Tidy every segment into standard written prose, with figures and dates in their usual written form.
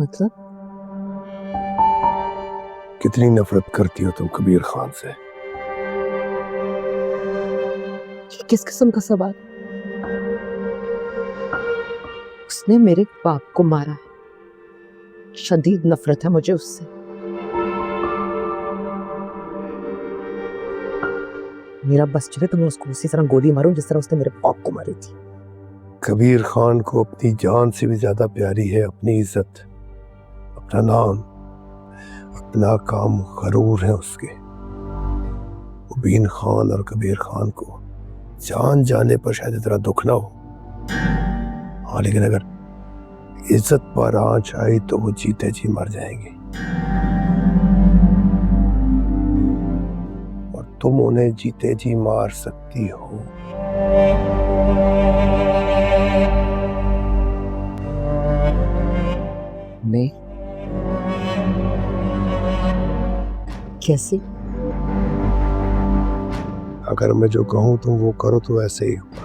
मतलब? कितनी नफरत करती हो तुम कबीर खान से? किस किस्म का सवाल? उसने मेरे बाप को मारा है। शदीद नफरत है मुझे उससे। मेरा बस चले तो मैं उसको उसी तरह गोली मारूं जिस तरह उसने मेरे बाप को मारी थी। कबीर खान को अपनी जान से भी ज्यादा प्यारी है अपनी इज्जत, अपना नाम, अपना काम गरूर है उसके। मुबीन खान और कबीर खान को जान जाने पर शायद इतना दुख ना हो, हाँ, लेकिन अगर इज्जत पर आंच आई तो वो जीते जी मर जाएंगे। और तुम उन्हें जीते जी मार सकती हो। मैं? कैसे? अगर मैं जो कहूं तुम वो करो तो ऐसे ही होगा।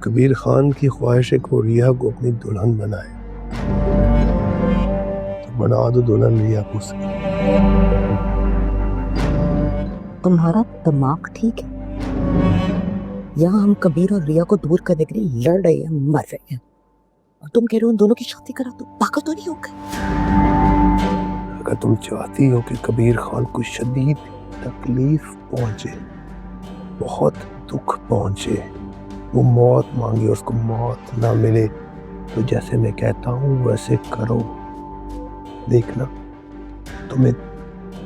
कबीर खान की ख्वाहिश है को रिया को अपनी दुल्हन बनाए, तो बना दो दुल्हन रिया को उसकी। तुम्हारा दिमाग ठीक है? यहाँ हम कबीर और रिया को दूर करने के लिए लड़ रहे हैं, मर रहे हैं, और तुम कह रहे हो उन दोनों की शादी करा दो। पागल तो नहीं हो गए? अगर तुम चाहती हो कि कबीर खान को शदीद तकलीफ पहुंचे, बहुत दुख पहुंचे, वो मौत मांगे, उसको मौत ना मिले, तो जैसे मैं कहता हूं वैसे करो। देखना तुम्हें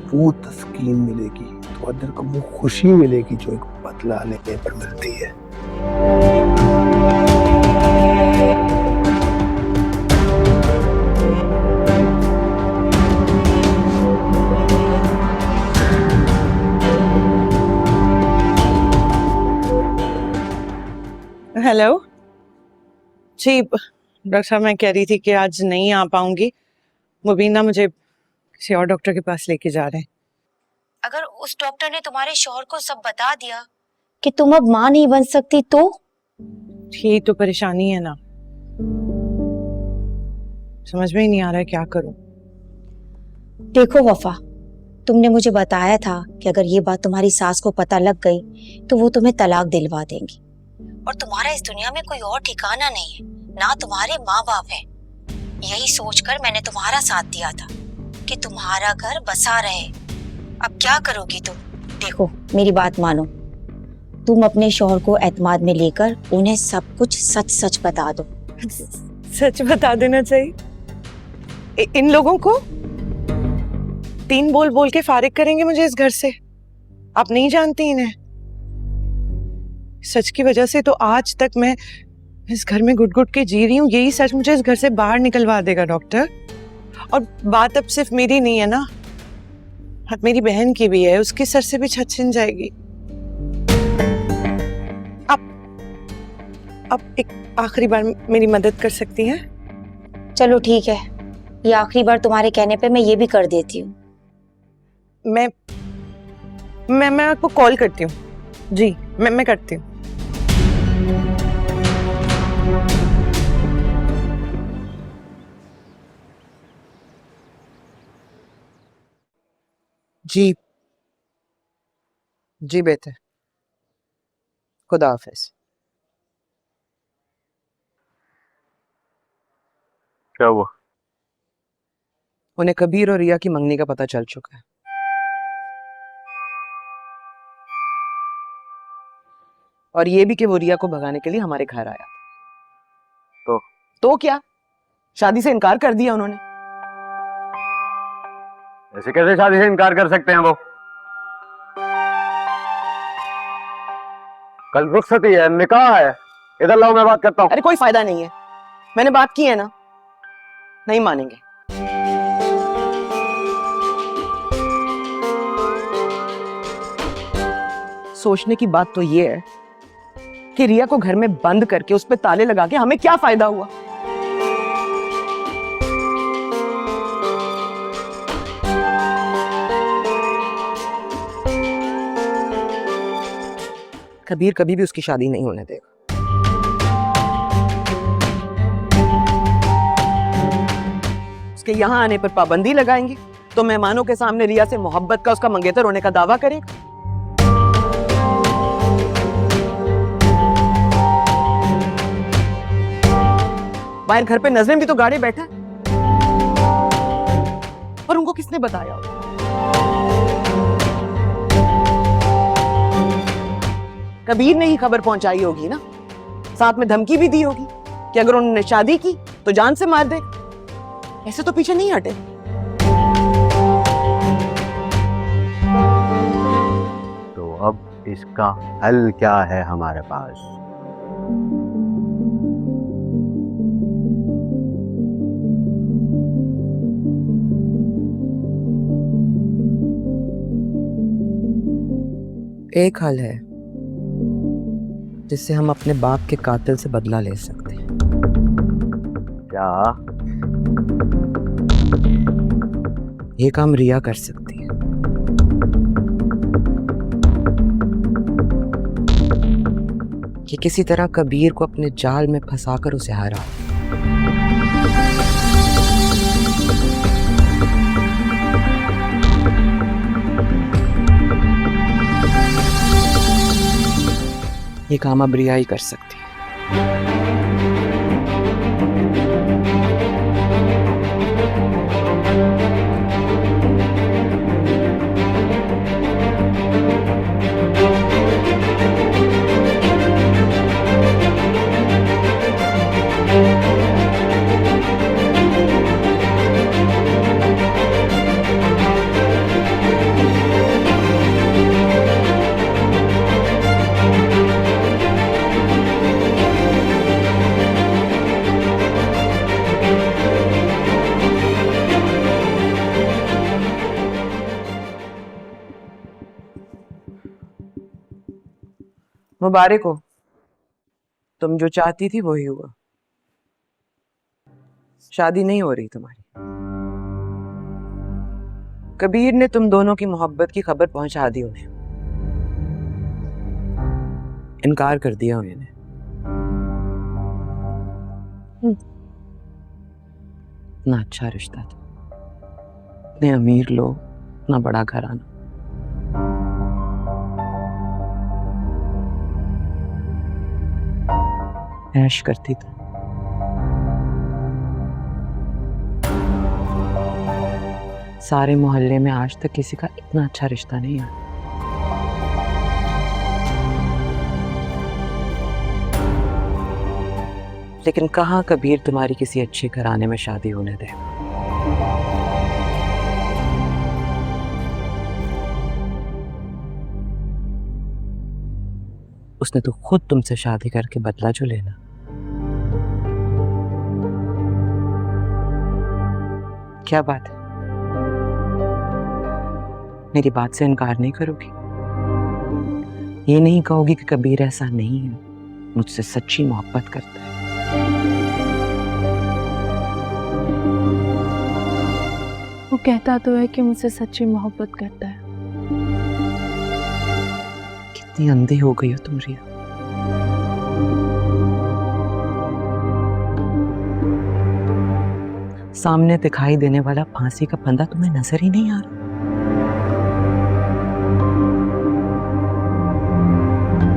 वो तस्कीन मिलेगी, तो अंदर को वो खुशी मिलेगी जो एक बदला लेने पर मिलती है। हेलो जी, डॉक्टर साहब मैं कह रही थी कि आज नहीं आ पाऊंगी। मुबीना मुझे किसी और डॉक्टर के पास लेके जा रहे हैं। अगर उस डॉक्टर ने तुम्हारे शौहर को सब बता दिया कि तुम अब मां नहीं बन सकती तो? यही तो परेशानी है ना, समझ में ही नहीं आ रहा है क्या करूं। देखो वफा, तुमने मुझे बताया था कि अगर ये बात तुम्हारी सास को पता लग गई तो वो तुम्हें तलाक दिलवा देंगी, और तुम्हारा इस दुनिया में कोई और ठिकाना नहीं है, ना तुम्हारे माँ बाप है। यही सोचकर मैंने तुम्हारा साथ दिया था कि तुम्हारा घर बसा रहे। अब क्या करोगी तुम? देखो मेरी बात मानो, तुम अपने शौहर को एतमाद में लेकर उन्हें सब कुछ सच सच बता दो। सच बता देना चाहिए। इन लोगों को 3 बोल बोल के फारिग करेंगे मुझे इस घर से। आप नहीं जानती इन्हें। सच की वजह से तो आज तक मैं इस घर में घुट घुट के जी रही हूँ। यही सच मुझे इस घर से बाहर निकलवा देगा डॉक्टर। और बात अब सिर्फ मेरी नहीं है ना, अब मेरी बहन की भी है, उसके सर से भी छत छिन जाएगी। अब एक आखिरी बार मेरी मदद कर सकती हैं? चलो ठीक है, ये आखिरी बार तुम्हारे कहने पे मैं ये भी कर देती हूँ। मैं आपको कॉल करती हूँ। जी मैं करती हूँ। जी जी बेटे, खुदा हाफिज। क्या हुआ? उन्हें कबीर और रिया की मंगनी का पता चल चुका है, और ये भी कि वो रिया को भगाने के लिए हमारे घर आया। तो क्या, शादी से इनकार कर दिया उन्होंने। ऐसे कैसे शादी से इनकार कर सकते हैं वो? कल रुखसती है, निकाह है। इधर लाओ, मैं बात करता हूँ। अरे कोई फायदा नहीं है, मैंने बात की है ना, नहीं मानेंगे। सोचने की बात तो ये है कि रिया को घर में बंद करके उस पे ताले लगा के हमें क्या फायदा हुआ। कबीर कभी भी उसकी शादी नहीं होने देगा। उसके यहाँ आने पर पाबंदी लगाएंगे तो मेहमानों के सामने रिया से मोहब्बत का, उसका मंगेतर होने का दावा करेगा। बाहर घर पे नजरें भी तो गाड़े बैठा है। और उनको किसने बताया? कबीर ने ही खबर पहुंचाई होगी ना, साथ में धमकी भी दी होगी कि अगर उन्होंने शादी की तो जान से मार दे। ऐसे तो पीछे नहीं हटे। तो अब इसका हल क्या है हमारे पास? एक हल है जिससे हम अपने बाप के कातिल से बदला ले सकते हैं। क्या? ये काम रिया कर सकती है। कि किसी तरह कबीर को अपने जाल में फंसाकर उसे हरा। ये काम अब रिया ही कर सकती है। मुबारक हो, तुम जो चाहती थी वही हुआ। शादी नहीं हो रही तुम्हारी। कबीर ने तुम दोनों की मोहब्बत की खबर पहुंचा दी उन्हें। इनकार कर दिया उन्हें। इतना अच्छा रिश्ता था, इतने अमीर लोग, इतना बड़ा घराना। ऐश करती थी। सारे मोहल्ले में आज तक किसी का इतना अच्छा रिश्ता नहीं आया। लेकिन कहाँ कबीर तुम्हारी किसी अच्छे घराने में शादी होने दे। उसने तो खुद तुमसे शादी करके बदला जो लेना। क्या बात है, मेरी बात से इनकार नहीं करोगी? ये नहीं कहोगी कि कबीर ऐसा नहीं है, मुझसे सच्ची मोहब्बत करता है? वो कहता तो है कि मुझसे सच्ची मोहब्बत करता है। कितनी अंधी हो गई हो तुम रिया। सामने दिखाई देने वाला फांसी का फंदा तुम्हें नजर ही नहीं आ रहा।